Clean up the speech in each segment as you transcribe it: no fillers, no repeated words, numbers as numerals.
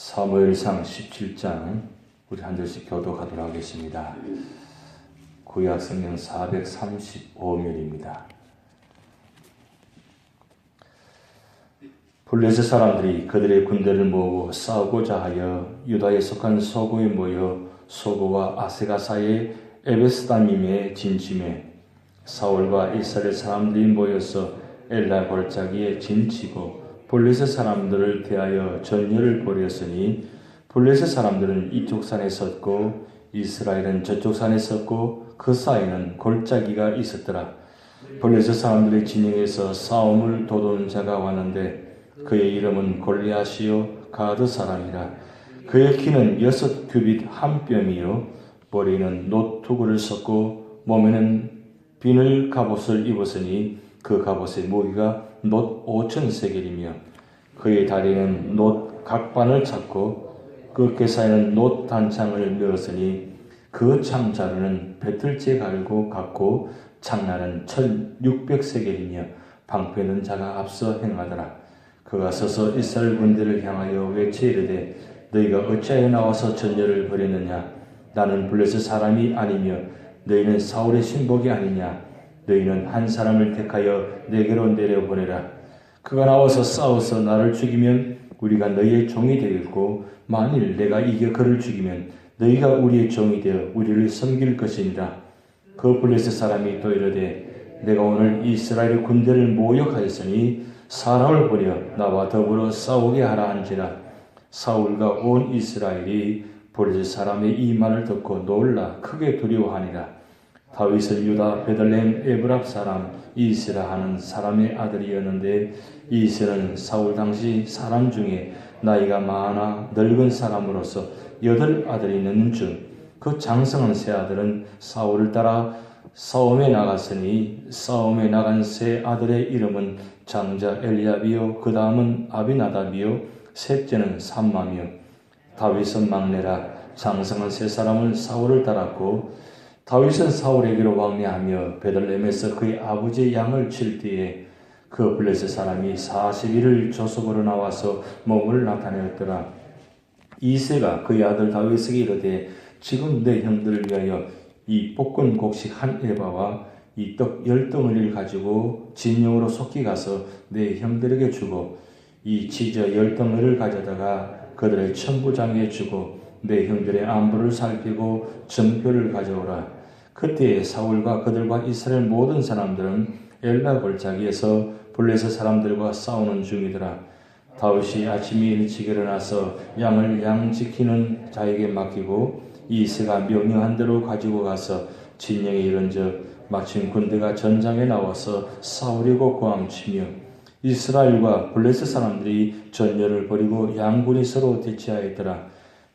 사무엘상 17장 우리 한 절씩 교독하도록 하겠습니다. 구약 성경 435면입니다. 블레셋 사람들이 그들의 군대를 모으고 싸우고자 하여 유다에 속한 소고에 모여 소고와 아세가 사이의 에베스다밈에 진침해 사울과 이스라엘 사람들이 모여서 엘라 골짜기에 진치고 블레셋 사람들을 대하여 전열을 벌였으니 블레셋 사람들은 이쪽 산에 섰고 이스라엘은 저쪽 산에 섰고 그 사이에는 골짜기가 있었더라. 블레셋 사람들의 진영에서 싸움을 도우는 자가 왔는데 그의 이름은 골리앗이요 가드 사람이라. 그의 키는 6규빗 한 뼘이요 머리는 노투구를 썼고 몸에는 비늘 갑옷을 입었으니 그 갑옷의 무게가 놋 5,000세겔이며 그의 다리는 놋 각반을 찾고 그 궤사에는 놋 단창을 넣었으니 그 창자루는 배틀째 갈고 갖고 창날은 1,600세겔이며 방패는 자가 앞서 행하더라. 그가 서서 이스라엘 군대를 향하여 외쳐 이르되 너희가 어찌하여 나와서 전열을 벌였느냐? 나는 블레셋 사람이 아니며 너희는 사울의 신복이 아니냐? 너희는 한 사람을 택하여 내게로 내려보내라. 그가 나와서 싸워서 나를 죽이면 우리가 너희의 종이 되겠고 만일 내가 이겨 그를 죽이면 너희가 우리의 종이 되어 우리를 섬길 것이니라. 그 블레셋 사람이 또 이르되 내가 오늘 이스라엘의 군대를 모욕하였으니 사람을 보려 나와 더불어 싸우게 하라 한지라. 사울과 온 이스라엘이 블레셋 사람의 이 말을 듣고 놀라 크게 두려워하니라. 다윗은 유다 베들레헴 에브랍 사람 이스라 하는 사람의 아들이었는데 이스라는 사울 당시 사람 중에 나이가 많아 늙은 사람으로서 8 아들이 있는 중 그 장성한 세 아들은 사울을 따라 싸움에 나갔으니 싸움에 나간 세 아들의 이름은 장자 엘리압이요 그 다음은 아비나답이요 셋째는 삼마며 다윗은 막내라. 장성한 세 사람은 사울을 따랐고 다윗은 사울에게로 왕래하며 베들레헴에서 그의 아버지의 양을 칠 뒤에 그 블레셋 사람이 40일을 조속으로 나와서 몸을 나타내었더라. 이새가 그의 아들 다윗에게 이르되 지금 내 형들을 위하여 이 볶은 곡식 한 에바와 이 떡 10덩어리를 가지고 진영으로 속히 가서 내 형들에게 주고 이 치저 10덩어리를 가져다가 그들의 천부장에 주고 내 형들의 안부를 살피고 전표를 가져오라. 그때 사울과 그들과 이스라엘 모든 사람들은 엘라 골짜기에서 블레셋 사람들과 싸우는 중이더라. 다윗이 아침에 일찍 일어나서 양을 양 지키는 자에게 맡기고 이새가 명령한 대로 가지고 가서 진영에 이른즉 마침 군대가 전장에 나와서 싸우려고 고함치며 이스라엘과 블레셋 사람들이 전열을 벌이고 양군이 서로 대치하였더라.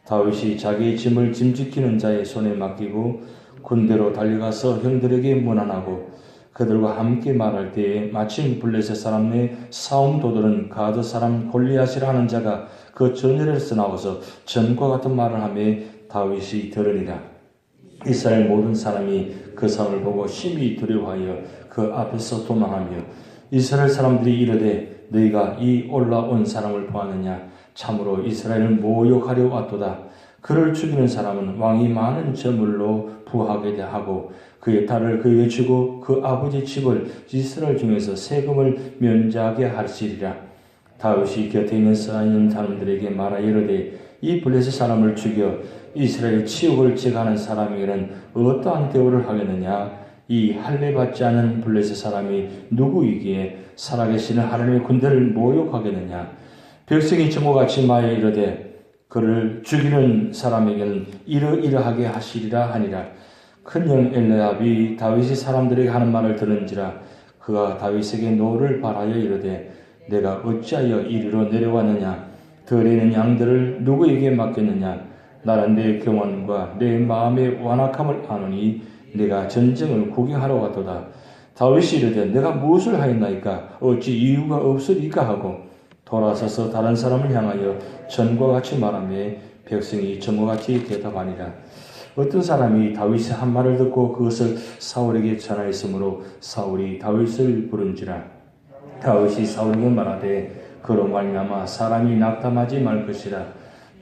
다윗이 자기의 짐을 짐지키는 자의 손에 맡기고 군대로 달려가서 형들에게 문안하고 그들과 함께 말할 때에 마침 블레셋 사람 내 싸움도들은 가드 사람 골리앗이라 하는 자가 그 전열에서 나와서 전과 같은 말을 하며 다윗이 들으니라. 이스라엘 모든 사람이 그 상을 보고 심히 두려워하여 그 앞에서 도망하며 이스라엘 사람들이 이르되 너희가 이 올라온 사람을 보았느냐? 참으로 이스라엘을 모욕하려 왔도다. 그를 죽이는 사람은 왕이 많은 저물로 부하게 하고 그의 딸을 그에게 주고 그 아버지 집을 이스라엘 중에서 세금을 면제하게 하시리라. 다윗이 곁에 있는 사람들에게 말하여 이르되 이 블레셋 사람을 죽여 이스라엘 치욕을 제거하는 사람에게는 어떠한 대우를 하겠느냐? 이 할례받지 않은 블레셋 사람이 누구이기에 살아계시는 하나님의 군대를 모욕하겠느냐? 백성이 정오같이 말하여 이르되 그를 죽이는 사람에게는 이러이러하게 하시리라 하니라. 큰형 엘리압이 다윗이 사람들에게 하는 말을 들은지라. 그가 다윗에게 노를 발하여 이르되 내가 어찌하여 이리로 내려왔느냐? 들에 있는 양들을 누구에게 맡겼느냐? 나는 내 경원과 내 마음의 완악함을 아노니 내가 전쟁을 구경하러 왔도다. 다윗이 이르되 내가 무엇을 하였나이까? 어찌 이유가 없으리까 하고 돌아서서 다른 사람을 향하여 전과 같이 말하며 백성이 전과 같이 대답하니라. 어떤 사람이 다윗의 한 말을 듣고 그것을 사울에게 전하였으므로 사울이 다윗을 부른지라. 다윗이 사울에게 말하되 그로 말미암아 사람이 낙담하지 말 것이라.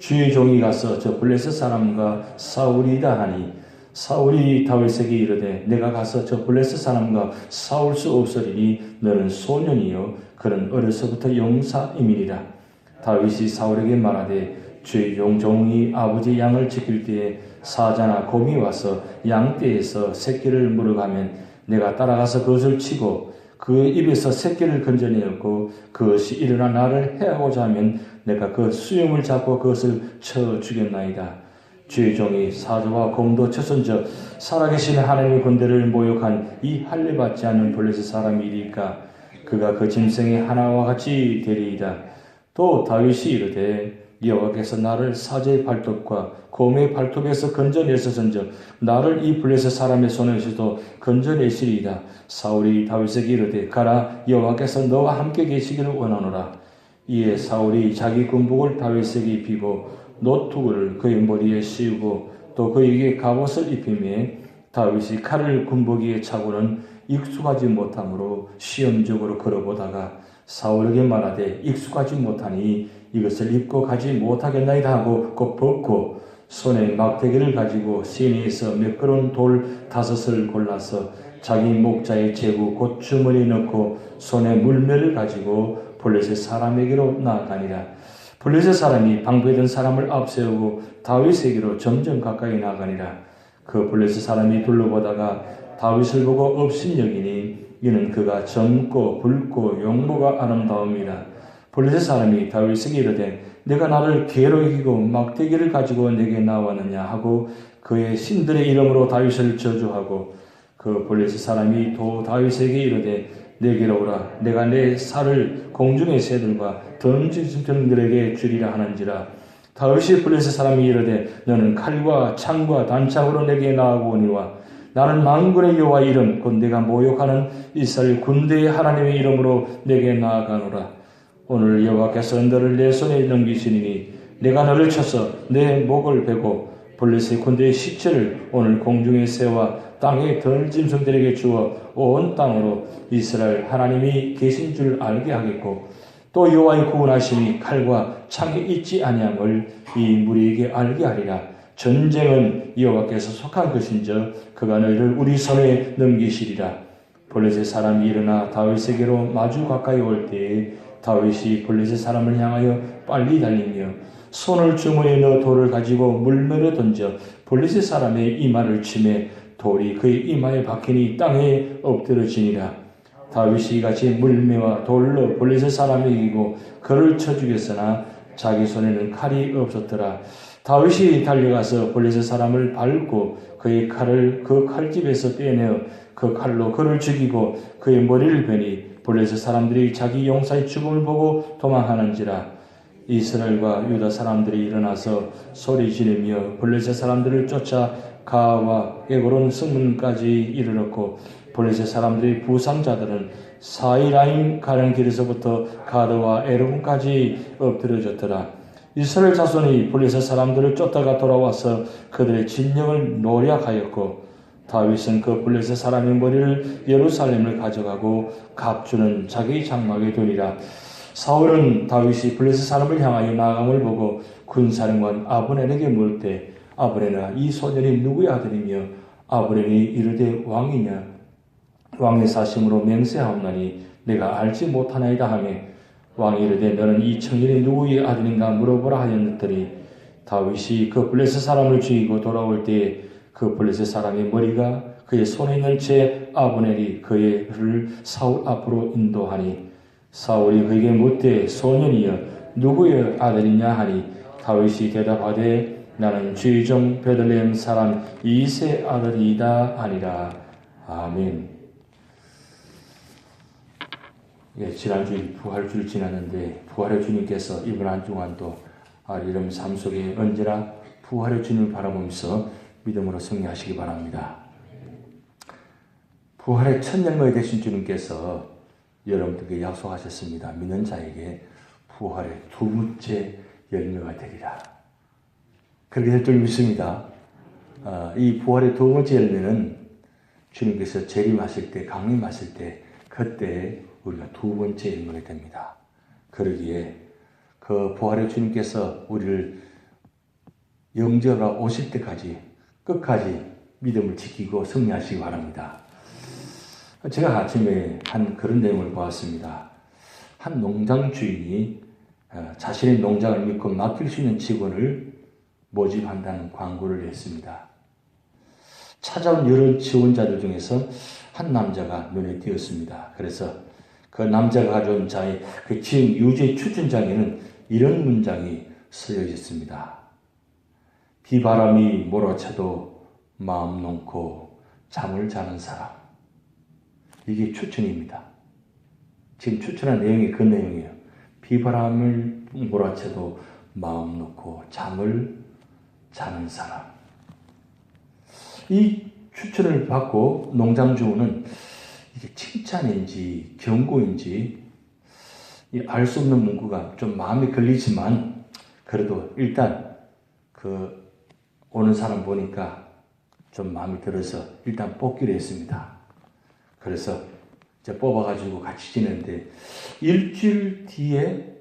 주의 종이 가서 저 블레셋 사람과 싸우리이다 하니 사울이 다윗에게 이르되 내가 가서 저 블레셋 사람과 싸울 수 없으리니 너는 소년이요 그는 어려서부터 용사임이니라. 다윗이 사울에게 말하되 주의 종이 아버지 양을 지킬 때에 사자나 곰이 와서 양떼에서 새끼를 물어가면 내가 따라가서 그것을 치고 그 입에서 새끼를 건져내었고 그것이 일어나 나를 해하고자 하면 내가 그 수염을 잡고 그것을 쳐 죽였나이다. 주의 종이 사자와 곰도 쳐선저 살아계신 하나님의 군대를 모욕한 이 할례받지 않는 블레셋 사람이리까 그가 그 짐승의 하나와 같이 되리이다. 또 다윗이 이르되 여호와께서 나를 사자의 발톱과 곰의 발톱에서 건져내서선저 나를 이 블레셋 사람의 손에서도 건져내시리이다. 사울이 다윗에게 이르되 가라 여호와께서 너와 함께 계시기를 원하노라. 이에 사울이 자기 군복을 다윗에게 입히고 노투를 그의 머리에 씌우고 또 그에게 갑옷을 입히매 다윗이 칼을 군복이에 차고는 익숙하지 못하므로 시험적으로 걸어보다가 사울에게 말하되 익숙하지 못하니 이것을 입고 가지 못하겠나이다 하고 곧 벗고 손에 막대기를 가지고 시내에서 매끄러운 돌 5을 골라서 자기 목자의 제구 곧 주머니에 넣고 손에 물매를 가지고 블레셋 사람에게로 나아가니라. 블레셋 사람이 방부했던 사람을 앞세우고 다윗에게로 점점 가까이 나아가니라. 그 블레셋 사람이 둘러보다가 다윗을 보고 업신여기니 이는 그가 젊고 붉고 용모가 아름다움이라. 블레셋 사람이 다윗에게 이르되 내가 나를 개로 이기고 막대기를 가지고 내게 나왔느냐 하고 그의 신들의 이름으로 다윗을 저주하고 그 블레셋 사람이 또 다윗에게 이르되 내게로 오라. 내가 내 살을 공중의 새들과 던짐승들에게 주리라 하는지라. 다윗이 블레셋 사람이 이르되 너는 칼과 창과 단창으로 내게 나아오니와 나는 만군의 여호와 이름 곧 내가 모욕하는 이스라엘 군대의 하나님의 이름으로 내게 나아가노라. 오늘 여호와께서 너를 내 손에 넘기시니 내가 너를 쳐서 내 목을 베고 블레셋 군대의 시체를 오늘 공중의 새와 땅의 덜짐승들에게 주어 온 땅으로 이스라엘 하나님이 계신 줄 알게 하겠고 또 여호와의 구원하심이 칼과 창에 있지 아니함을 이 무리에게 알게 하리라. 전쟁은 여호와께서 속한 것인즉 그가 너희를 우리 손에 넘기시리라. 블레셋 사람이 일어나 다윗에게로 마주 가까이 올 때에 다윗이 블레셋 사람을 향하여 빨리 달리며 손을 주머니에 넣어 돌을 가지고 물매로 던져 블레셋 사람의 이마를 치매 돌이 그의 이마에 박히니 땅에 엎드러지니라. 다윗이 이같이 물매와 돌로 블레셋 사람을 이기고 그를 쳐 죽였으나 자기 손에는 칼이 없었더라. 다윗이 달려가서 블레셋 사람을 밟고 그의 칼을 그 칼집에서 빼내어 그 칼로 그를 죽이고 그의 머리를 베니 블레셋 사람들이 자기 용사의 죽음을 보고 도망하는지라. 이스라엘과 유다 사람들이 일어나서 소리 지르며 블레셋 사람들을 쫓아 가와 에고론 성문까지 이르렀고 블레셋 사람들의 부상자들은 사이라임 가는 길에서부터 가드와 에르본까지 엎드려졌더라. 이스라엘 자손이 블레셋 사람들을 쫓다가 돌아와서 그들의 진영을 노략하였고 다윗은 그 블레셋 사람의 머리를 예루살렘을 가져가고 갑주는 자기 장막에 두니라. 사울은 다윗이 블레셋 사람을 향하여 나아감을 보고 군사령관 아브넬에게 물을 때 아브넬아 이 소년이 누구의 아들이며 아브넬이 이르되 왕이냐 왕의 사심으로 맹세하옵나니 내가 알지 못하나이다 하며 왕이 이르되 너는 이 청년이 누구의 아들인가 물어보라 하였더니 다윗이 그 블레셋 사람을 죽이고 돌아올 때에 그 블레셋 사람의 머리가 그의 손에 있는 채 아브넬이 그를 사울 앞으로 인도하니 사울이 그에게 묻되 소년이여 누구의 아들이냐 하니 다윗이 대답하되 나는 주의 종 베들레헴 사람 이세 아들이다 하니라. 아멘. 예, 지난주에 부활주를 지났는데 부활의 주님께서 이번 한 주간도 여러분 삶 속에 언제나 부활의 주님을 바라보면서 믿음으로 승리하시기 바랍니다. 부활의 첫 열매가 되신 주님께서 여러분들에게 약속하셨습니다. 믿는 자에게 부활의 두 번째 열매가 되리라. 그렇게 될 줄 믿습니다. 이 부활의 두 번째 열매는 주님께서 재림하실 때, 강림하실 때, 그때 우리가 두 번째 열매가 됩니다. 그러기에 그 부활의 주님께서 우리를 영주가 오실 때까지 끝까지 믿음을 지키고 승리하시기 바랍니다. 제가 아침에 한 그런 내용을 보았습니다. 한 농장 주인이 자신의 농장을 믿고 맡길 수 있는 직원을 모집한다는 광고를 했습니다. 찾아온 여러 지원자들 중에서 한 남자가 눈에 띄었습니다. 그래서 그 남자가 가져온 자의 그 지역 유지 추천장에는 이런 문장이 쓰여 있습니다. 비바람이 몰아쳐도 마음 놓고 잠을 자는 사람. 이게 추천입니다. 지금 추천한 내용이 그 내용이에요. 비바람을 몰아쳐도 마음 놓고 잠을 자는 사람. 이 추천을 받고 농장주는 이게 칭찬인지 경고인지 알 수 없는 문구가 좀 마음에 걸리지만 그래도 일단 그 오는 사람 보니까 좀 마음에 들어서 일단 뽑기로 했습니다. 그래서 이제 뽑아가지고 같이 지냈는데 일주일 뒤에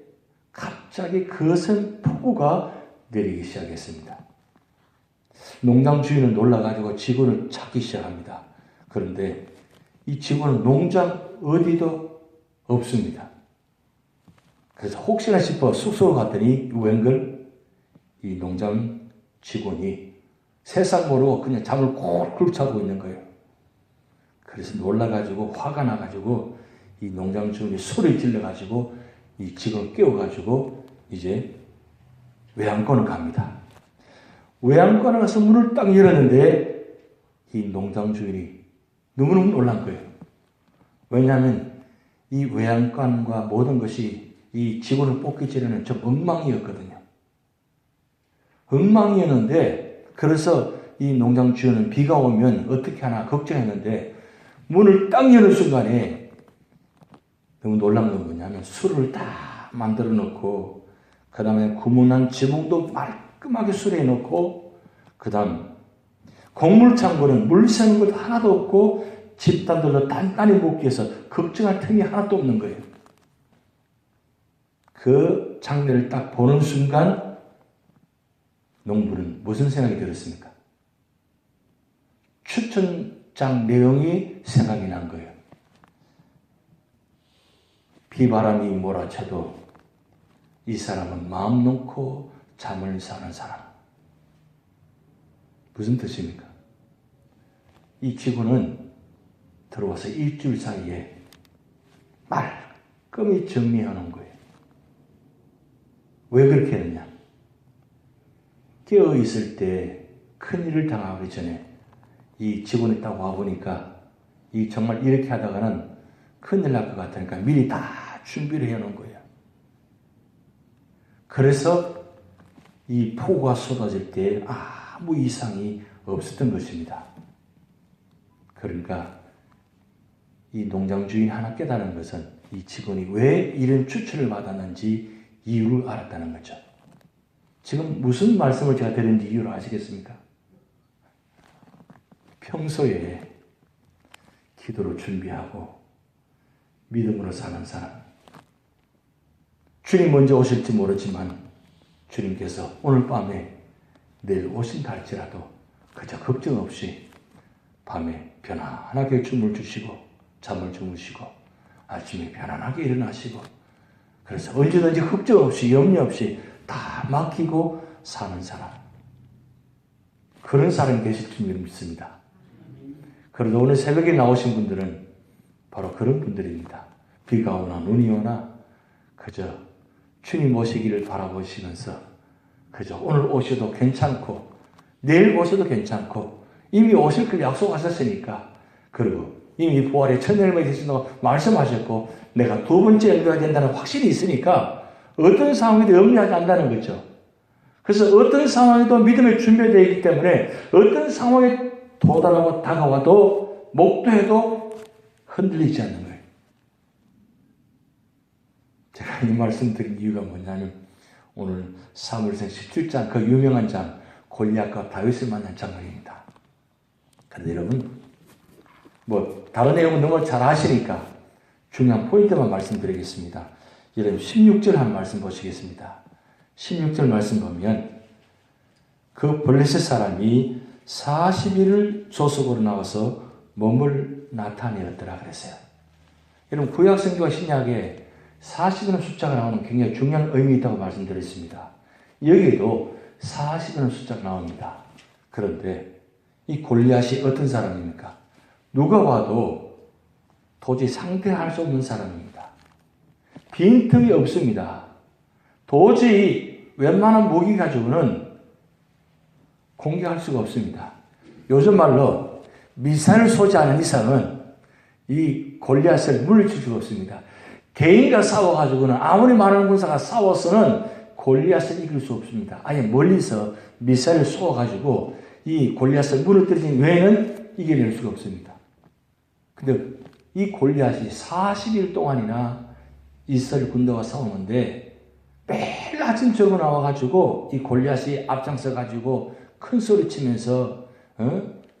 갑자기 거센 폭우가 내리기 시작했습니다. 농장 주인은 놀라가지고 직원을 찾기 시작합니다. 그런데 이 직원은 농장 어디도 없습니다. 그래서 혹시나 싶어 숙소로 갔더니 웬걸 이 농장 직원이 세상 모르고 그냥 잠을 꼴꼴 자고 있는 거예요. 그래서 놀라가지고 화가 나가지고 이 농장 주인이 소리 질러가지고 이 직원을 깨워가지고 이제 외양간을 갑니다. 외양간에 가서 문을 딱 열었는데 이 농장 주인이 너무너무 놀란 거예요. 왜냐하면 이 외양간과 모든 것이 이 직원을 뽑기 전에는 좀 엉망이었거든요. 엉망이었는데 그래서 이 농장 주인은 비가 오면 어떻게 하나 걱정했는데 문을 딱 여는 순간에 너무 놀란 건 뭐냐면 술을 다 만들어 놓고 그 다음에 구멍난 지붕도 말끔하게 수리해 놓고 그 다음 곡물창고는 물 새는 것 하나도 없고 집단들로 단단히 묶기 위해서 걱정할 틈이 하나도 없는 거예요. 그 장면을 딱 보는 순간 농부는 무슨 생각이 들었습니까? 추천장 내용이 생각이 난 거예요. 비바람이 몰아쳐도 이 사람은 마음 놓고 잠을 자는 사람. 무슨 뜻입니까? 이 직원은 들어와서 일주일 사이에 말끔히 정리하는 거예요. 왜 그렇게 했느냐? 깨어있을 때 큰일을 당하기 전에 이 직원이 딱 와보니까 이 정말 이렇게 하다가는 큰일 날 것 같으니까 미리 다 준비를 해놓은 거예요. 그래서 이 폭우가 쏟아질 때 아무 이상이 없었던 것입니다. 그러니까 이 농장 주인 하나 깨달은 것은 이 직원이 왜 이런 추천을 받았는지 이유를 알았다는 거죠. 지금 무슨 말씀을 제가 드리는지 이유를 아시겠습니까? 평소에 기도로 준비하고 믿음으로 사는 사람. 주님 먼저 오실지 모르지만 주님께서 오늘 밤에 내일 오신다 할지라도 그저 걱정 없이 밤에 편안하게 춤을 주시고 잠을 주무시고 아침에 편안하게 일어나시고 그래서 언제든지 걱정 없이 염려 없이 다 맡기고 사는 사람. 그런 사람이 계실 줄 믿습니다. 그래도 오늘 새벽에 나오신 분들은 바로 그런 분들입니다. 비가 오나 눈이 오나 그저 주님 오시기를 바라보시면서 그저 오늘 오셔도 괜찮고 내일 오셔도 괜찮고 이미 오실 걸 약속하셨으니까 그리고 이미 부활의 첫 열매가 되신다고 말씀하셨고 내가 두 번째 열매가 된다는 확신이 있으니까 어떤 상황에도 염려하지 않는다는 거죠. 그래서 어떤 상황에도 믿음의 준비되어 있기 때문에 어떤 상황에 도달하고 다가와도 목도해도 흔들리지 않는 거예요. 제가 이 말씀 드린 이유가 뭐냐면 오늘 사무엘상 17장 그 유명한 장 골리앗과 다윗을 만난 장면입니다. 그런데 여러분 뭐 다른 내용은 너무 잘 아시니까 중요한 포인트만 말씀드리겠습니다. 여러분 16절 한 말씀 보시겠습니다. 16절 말씀 보면 그 블레셋 사람이 40일을 조석으로 나와서 몸을 나타내었더라 그랬어요. 여러분 구약 성경과 신약에 40이라는 숫자가 나오는 굉장히 중요한 의미 있다고 말씀드렸습니다. 여기에도 40이라는 숫자가 나옵니다. 그런데 이 골리앗이 어떤 사람입니까? 누가 봐도 도저히 상대할 수 없는 사람입니다. 빈틈이 없습니다. 도저히 웬만한 무기 가지고는 공격할 수가 없습니다. 요즘 말로 미사일을 쏘지 않은 이상은 이 골리앗을 물리칠 수가 없습니다. 개인과 싸워가지고는 아무리 많은 군사가 싸워서는 골리앗을 이길 수 없습니다. 아예 멀리서 미사일을 쏘아가지고 이 골리앗을 무너뜨리는 외에는 이겨낼 수가 없습니다. 근데 이 골리앗이 40일 동안이나 이스라엘 군대와 싸우는데 매일 아침 저거 나와가지고 이 골리앗이 앞장서가지고 큰 소리 치면서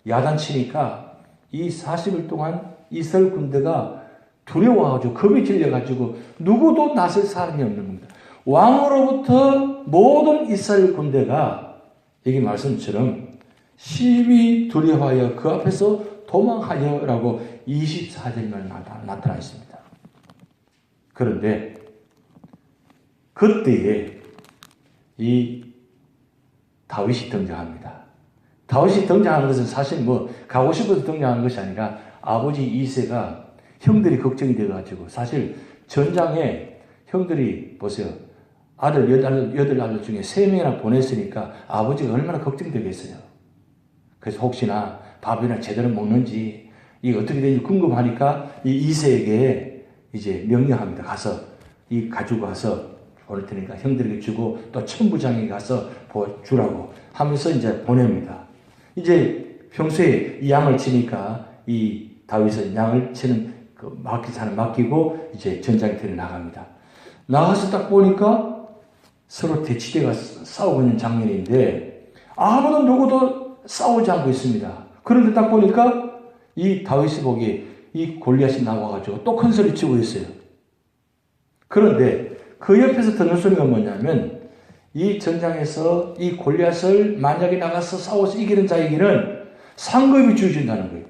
야단치니까 이 40일 동안 이스라엘 군대가 두려워가지고 겁이 질려가지고 누구도 나설 사람이 없는 겁니다. 왕으로부터 모든 이스라엘 군대가 여기 말씀처럼 시비 두려워하여 그 앞에서 도망하여라고 24절만 나타나 있습니다. 그런데 그때에 이 다윗이 등장합니다. 다윗이 등장하는 것은 사실 가고 싶어서 등장하는 것이 아니라 아버지 이새가 형들이 걱정이 돼가지고 사실 전장에 형들이 보세요. 아들 8아들 중에 3명이나 보냈으니까 아버지가 얼마나 걱정되겠어요. 그래서 혹시나 밥이나 제대로 먹는지 이게 어떻게 되는지 궁금하니까 이 이새에게 이제 명령합니다. 가지고 가서 보낼 테니까 형들에게 주고 또 천부장에게 가서 주라고 하면서 이제 보냅니다. 이제 평소에 이 양을 치니까 이 다윗은 양을 치는 그 맡긴 사람 맡기고 이제 전장터에 나갑니다. 나가서 딱 보니까 서로 대치대가 싸우고 있는 장면인데 아무도 누구도 싸우지 않고 있습니다. 그런데 딱 보니까 이 다윗이 보기에 이 골리앗이 나와가지고 또 큰 소리 치고 있어요. 그런데 그 옆에서 듣는 소리가 뭐냐면 이 전장에서 이 골리앗을 만약에 나가서 싸워서 이기는 자에게는 상급이 주어진다는 거예요.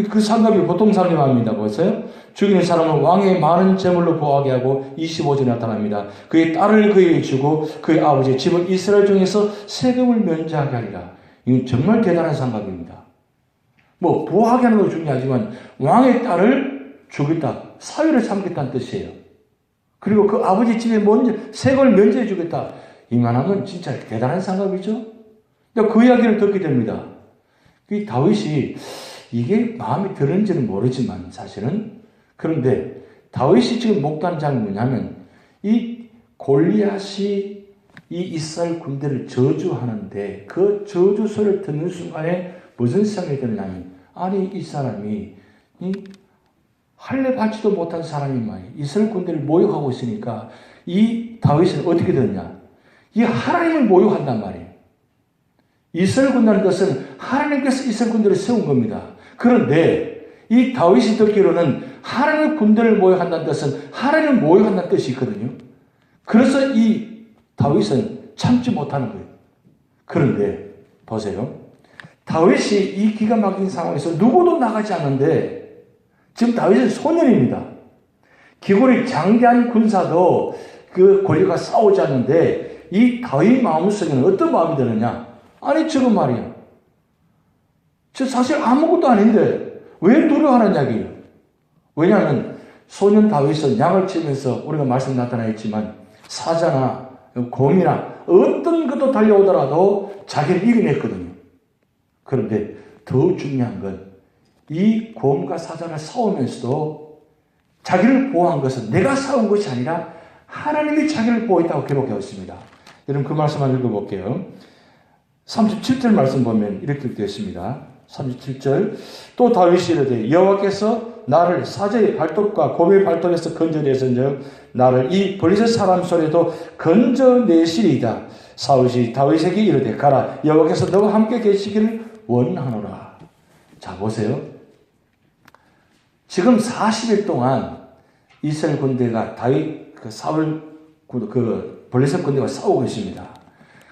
그 상급이 보통 상급이 아닙니다. 보세요. 죽이는 사람은 왕의 많은 재물로 보호하게 하고 25절에 나타납니다. 그의 딸을 그에게 주고 그의 아버지의 집을 이스라엘 중에서 세금을 면제하게 하리라. 이건 정말 대단한 상급입니다. 보호하게 하는 것도 중요하지만 왕의 딸을 주겠다. 사위를 삼겠다는 뜻이에요. 그리고 그 아버지 집에 세금을 면제해 주겠다. 이만하면 진짜 대단한 상급이죠. 그 이야기를 듣게 됩니다. 그 다윗이 이게 마음에 드는지는 모르지만 사실은 그런데 다윗이 지금 목도하는 장면이 뭐냐면 이 골리앗이 이 이스라엘 군대를 저주하는데 그 저주 소리를 듣는 순간에 무슨 생각이 드냐면 아니 이 사람이 할례 받지도 못한 사람이 말이에요. 이스라엘 군대를 모욕하고 있으니까 이 다윗은 어떻게 되느냐 이 하나님을 모욕한단 말이에요. 이스라엘 군대라는 것은 하나님께서 이스라엘 군대를 세운 겁니다. 그런데 이 다윗이 듣기로는 하나님의 군대를 모욕한다는 뜻은 하나님을 모욕한다는 뜻이 있거든요. 그래서 이 다윗은 참지 못하는 거예요. 그런데 보세요. 다윗이 이 기가 막힌 상황에서 누구도 나가지 않는데 지금 다윗은 소년입니다. 기골이 장대한 군사도 그 권리가 싸우지 않는데 이 다윗 마음속에는 어떤 마음이 드느냐? 아니 지금 말이야. 저 사실 아무것도 아닌데 왜 두려워하는 이야기예요? 왜냐하면 소년 다윗은 양을 치면서 우리가 말씀 나타나 있지만 사자나 곰이나 어떤 것도 달려오더라도 자기를 이겨냈거든요. 그런데 더 중요한 건 이 곰과 사자를 싸우면서도 자기를 보호한 것은 내가 싸운 것이 아니라 하나님이 자기를 보호했다고 기록하고 있습니다. 여러분 그 말씀 한번 읽어볼게요. 37절 말씀 보면 이렇게 되어 있습니다. 37절 또 다윗이 이르되 여호와께서 나를 사자의 발톱과 곰의 발톱에서 건져내선즉 나를 이 블레셋 사람 손에도 건져내시리이다. 사울이 다윗에게 이르되 가라 여호와께서 너와 함께 계시기를 원하노라. 자 보세요. 지금 40일 동안 이스라엘 군대가 다윗 사울 블레셋 군대가 싸우고 있습니다.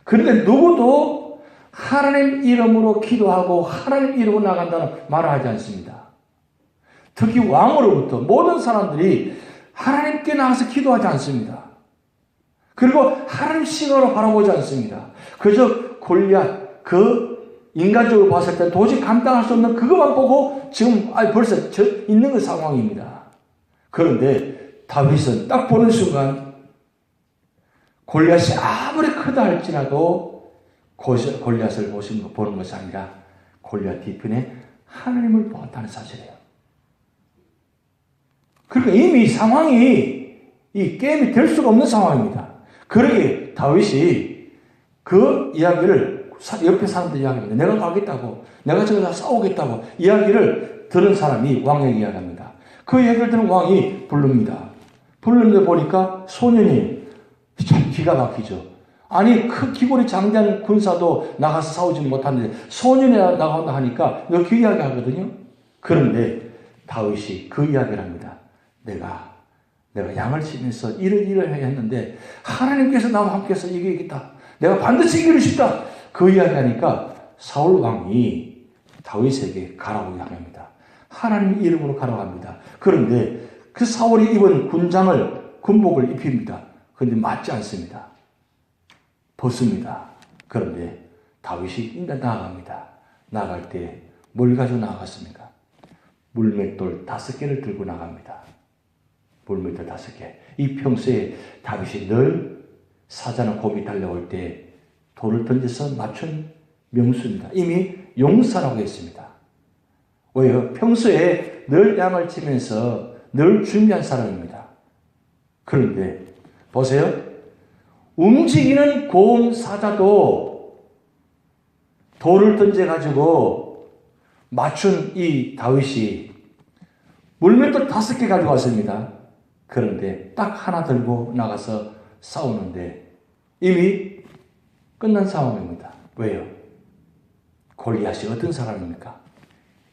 그런데 누구도 하나님 이름으로 기도하고 하나님 이름으로 나간다는 말을 하지 않습니다. 특히 왕으로부터 모든 사람들이 하나님께 나가서 기도하지 않습니다. 그리고 하나님 시각으로 바라보지 않습니다. 그저 골리앗, 그 인간적으로 봤을 때 도저히 감당할 수 없는 그것만 보고 지금 벌써 있는 그 상황입니다. 그런데 다윗은 딱 보는 순간 골리앗이 아무리 크다 할지라도 골리앗을 보는 것이 아니라 골리앗 뒤편에 하나님을 보았다는 사실이에요. 그러니까 이미 상황이 이 게임이 될 수가 없는 상황입니다. 그러게 다윗이 그 이야기를 옆에 사람들 이야기합니다. 내가 가겠다고, 내가 저기서 싸우겠다고 이야기를 들은 사람이 왕에게 이야기합니다. 그 이야기를 들은 왕이 부릅니다. 부르는데 보니까 소년이 참 기가 막히죠. 아니 그 기골이 장대한 군사도 나가서 싸우지 못하는데 소년이 나간다 하니까 이렇게 이야기하거든요. 그런데 다윗이 그 이야기를 합니다. 내가 양을 치면서 이를 했는데 하나님께서 나와 함께해서 이기겠다. 내가 반드시 이기고 싶다. 그 이야기하니까 사울 왕이 다윗에게 가라고 이야기합니다. 하나님 이름으로 가라고 합니다. 그런데 그 사울이 입은 군복을 입힙니다. 그런데 맞지 않습니다. 벗습니다. 그런데 다윗이 일단 나아갑니다. 나아갈 때 뭘 가지고 나아갔습니까? 물맷돌 5개를 들고 나갑니다. 물맷돌 5개. 이 평소에 다윗이 늘 사자나 곰이 달려올 때 돌을 던져서 맞춘 명수입니다. 이미 용사라고 했습니다. 왜요? 평소에 늘 양을 치면서 늘 준비한 사람입니다. 그런데 보세요. 움직이는 곰 사자도 돌을 던져가지고 맞춘 이 다윗이 물맷돌 5개 가지고 왔습니다. 그런데 딱 하나 들고 나가서 싸우는데 이미 끝난 상황입니다. 왜요? 골리앗이 어떤 사람입니까?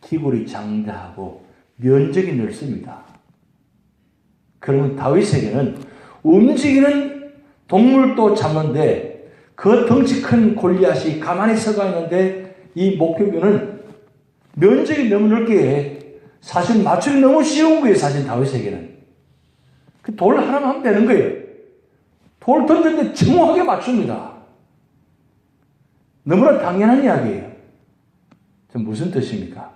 기골이 장대하고 면적이 넓습니다. 그러면 다윗에게는 움직이는 동물도 잡는데 그 덩치 큰 골리앗이 가만히 서가 있는데 이 목표균은 면적이 너무 넓게 사실 맞추기 너무 쉬운 거예요. 사실 다윗에게는. 그 돌 하나만 하면 되는 거예요. 돌 던졌는데 정확하게 맞춥니다. 너무나 당연한 이야기예요. 무슨 뜻입니까?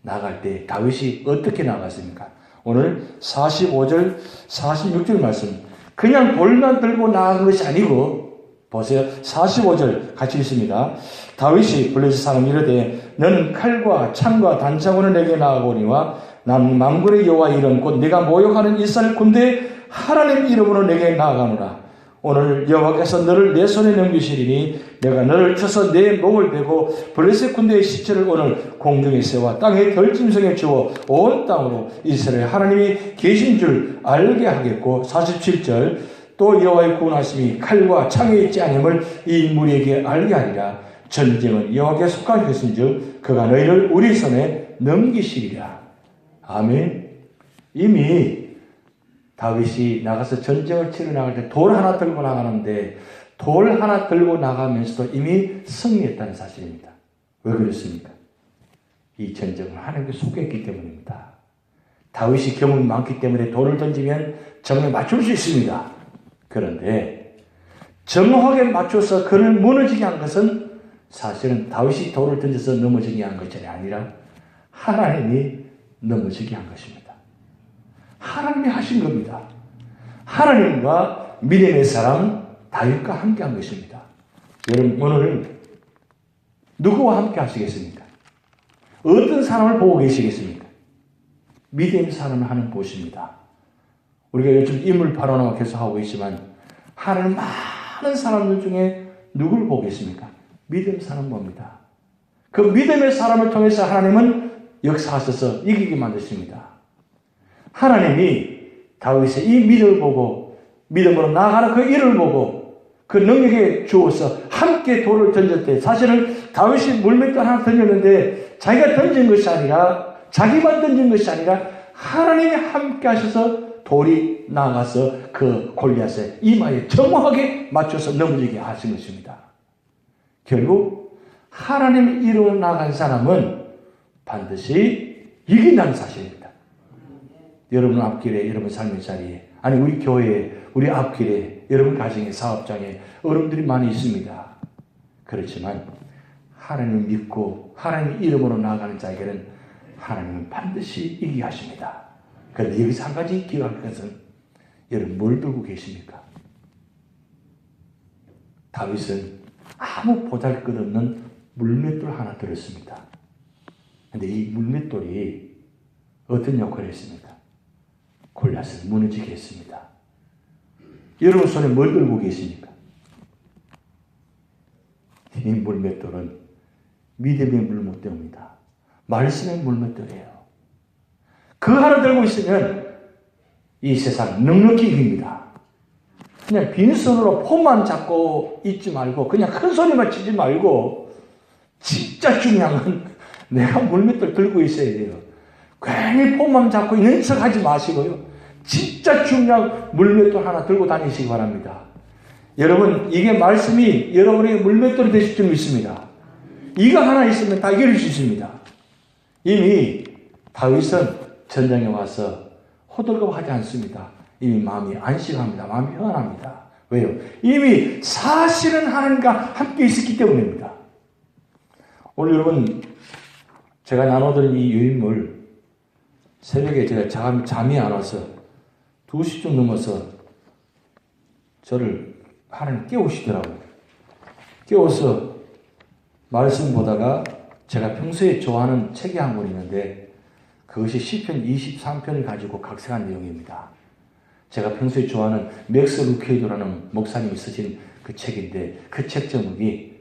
나갈 때 다윗이 어떻게 나갔습니까? 오늘 45절, 46절 말씀. 그냥 돌만 들고 나간 것이 아니고 보세요. 45절 같이 읽습니다. 다윗이 블레셋 사람 이르되 너는 칼과 창과 단창으로 내게 나아오니와 난 만군의 여호와 이름 곧 네가 모욕하는 이스라엘 군대의 하나님 이름으로 내게 나아가노라. 오늘 여호와께서 너를 내 손에 넘기시리니 내가 너를 쳐서 내 목을 베고 블레셋 군대의 시체를 오늘 공중에 세워 땅의 덜짐승에 주어 온 땅으로 이스라엘 하나님이 계신 줄 알게 하겠고 47절 또 여호와의 구원하심이 칼과 창에 있지 아님을 이 무리에게 알게 하리라. 전쟁은 여호와께 속한 것인즉 그가 너희를 우리 손에 넘기시리라. 아멘. 이미 다윗이 나가서 전쟁을 치러 나갈 때 돌 하나 들고 나가는데 돌 하나 들고 나가면서도 이미 승리했다는 사실입니다. 왜 그렇습니까? 이 전쟁을 하나님께 속했기 때문입니다. 다윗이 경험이 많기 때문에 돌을 던지면 정에 맞출 수 있습니다. 그런데 정확하게 맞춰서 그를 무너지게 한 것은 사실은 다윗이 돌을 던져서 넘어지게 한 것이 아니라 하나님이 넘어지게 한 것입니다. 하나님이 하신 겁니다. 하나님과 믿음의 사람 다윗과 함께 한 것입니다. 여러분 오늘 누구와 함께 하시겠습니까? 어떤 사람을 보고 계시겠습니까? 믿음의 사람을 하는 보십니다. 우리가 요즘 인물 발언을 계속 하고 있지만 하나님 많은 사람들 중에 누구를 보겠습니까? 믿음의 사람 봅니다. 그 믿음의 사람을 통해서 하나님은 역사하셔서 이기게 만드십니다. 하나님이 다윗의 이 믿음을 보고 믿음으로 나아가는 그 일을 보고 그 능력에 주어서 함께 돌을 던질 때 사실은 다윗이 물맷돌 하나 던졌는데 자기가 던진 것이 아니라 자기만 던진 것이 아니라 하나님이 함께 하셔서 돌이 나가서 그 골리앗의 이마에 정확하게 맞춰서 넘어지게 하신 것입니다. 결국 하나님 이름으로 나아간 사람은 반드시 이긴다는 사실입니다. 여러분 앞길에, 여러분 삶의 자리에, 아니 우리 교회에, 우리 앞길에, 여러분 가정에, 사업장에 어려움들이 많이 있습니다. 그렇지만 하나님 믿고 하나님 이름으로 나아가는 자에게는 하나님은 반드시 이기게 하십니다. 그런데 여기서 한 가지 기억할 것은 여러분 뭘 들고 계십니까? 다윗은 아무 보잘것없는 물맷돌 하나 들었습니다. 그런데 이 물맷돌이 어떤 역할을 했습니까? 골리앗을 무너지게 했습니다. 여러분 손에 뭘 들고 계십니까? 이 물맷돌은 믿음의 물맷돌입니다. 말씀의 물맷돌이에요. 그 하나 들고 있으면 이 세상 넉넉히 이깁니다. 그냥 빈손으로 폼만 잡고 있지 말고 그냥 큰 소리만 치지 말고 진짜 중요한 건 내가 물맷돌 들고 있어야 돼요. 괜히 폼만 잡고 있는 척 하지 마시고요. 진짜 중요한 물맷돌 하나 들고 다니시기 바랍니다. 여러분, 이게 말씀이 여러분에게 물맷돌이 되실 줄 믿습니다. 이거 하나 있으면 다 이길 수 있습니다. 이미 다윗은 전장에 와서 호들갑하지 않습니다. 이미 마음이 안식합니다. 마음이 편안합니다. 왜요? 이미 사실은 하나님과 함께 있었기 때문입니다. 오늘 여러분, 제가 나눠드린 이 유인물, 새벽에 제가 잠이 안 와서 2시쯤 넘어서 저를 하나님 깨우시더라고요. 깨워서 말씀 보다가 제가 평소에 좋아하는 책이 한 권 있는데 그것이 시편 23편을 가지고 각색한 내용입니다. 제가 평소에 좋아하는 맥스 루케이도라는 목사님이 쓰신 그 책인데 그 책 제목이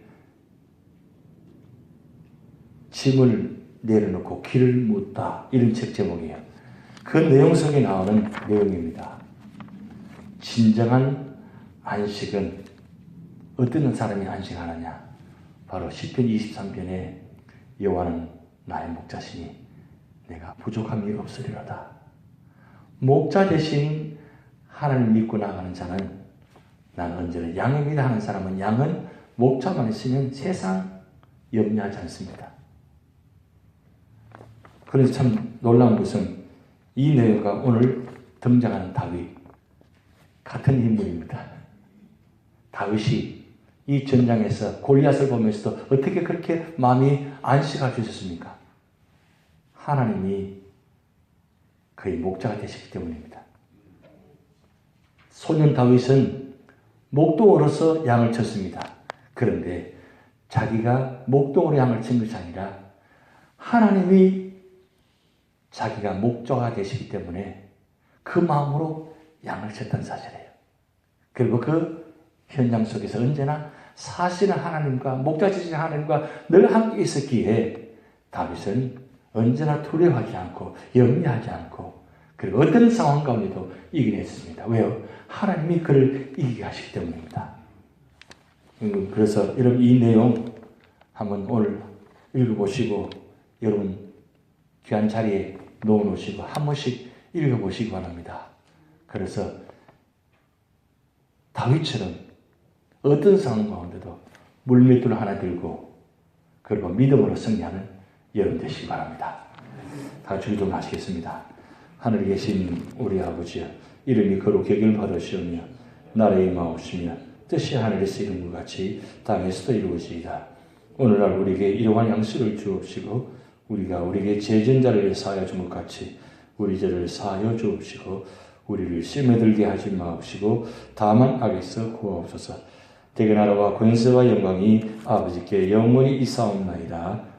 짐을 내려놓고 길을 묻다, 이런 책 제목이에요. 그 내용 속에 나오는 내용입니다. 진정한 안식은 어떤 사람이 안식하느냐? 바로 시편 23편에 여호와는 나의 목자시니 내가 부족함이 없으리로다. 목자 대신 하나님 믿고 나가는 자는 나는 언제나 양입니다 하는 사람은 양은 목자만 있으면 세상 염려하지 않습니다. 그래서 참 놀라운 것은 이 내용과 오늘 등장하는 다윗 같은 인물입니다. 다윗이 이 전장에서 골리앗을 보면서도 어떻게 그렇게 마음이 안식할 수 있었습니까? 하나님이 그의 목자가 되셨기 때문입니다. 소년 다윗은 목동으로서 양을 쳤습니다. 그런데 자기가 목동으로 양을 친 것이 아니라 하나님이 자기가 목자가 되시기 때문에 그 마음으로 양을 쳤던 사실이에요. 그리고 그 현장 속에서 언제나 사실은 하나님과 목자지신 하나님과 늘 함께 있었기에 다윗은 언제나 두려워하지 않고 염려하지 않고 그리고 어떤 상황 가운데도 이겨냈습니다. 왜요? 하나님이 그를 이기게 하시기 때문입니다. 그래서 여러분 이 내용 한번 오늘 읽어보시고 여러분 귀한 자리에 놓아놓으시고 한 번씩 읽어보시기 바랍니다. 그래서 다윗처럼 어떤 상황 가운데도 물맷돌 하나 들고 그리고 믿음으로 승리하는 여러분 되시기 바랍니다. 다 기도하시겠습니다. 하늘에 계신 우리 아버지여, 이름이 거룩히 여김을 받으시오며 나라의 임하옵시며 뜻이 하늘에서 이룬 것 같이 땅에서도 이루어지이다. 오늘날 우리에게 일용할 양식을 주옵시고 우리가 우리에게 죄전자를 사하여 준 것 같이 우리 죄를 사하여 주옵시고 우리를 시험에 들게 하지 마옵시고 다만 악에서 구하옵소서. 대개 나라와 권세와 영광이 아버지께 영원히 있사옵나이다.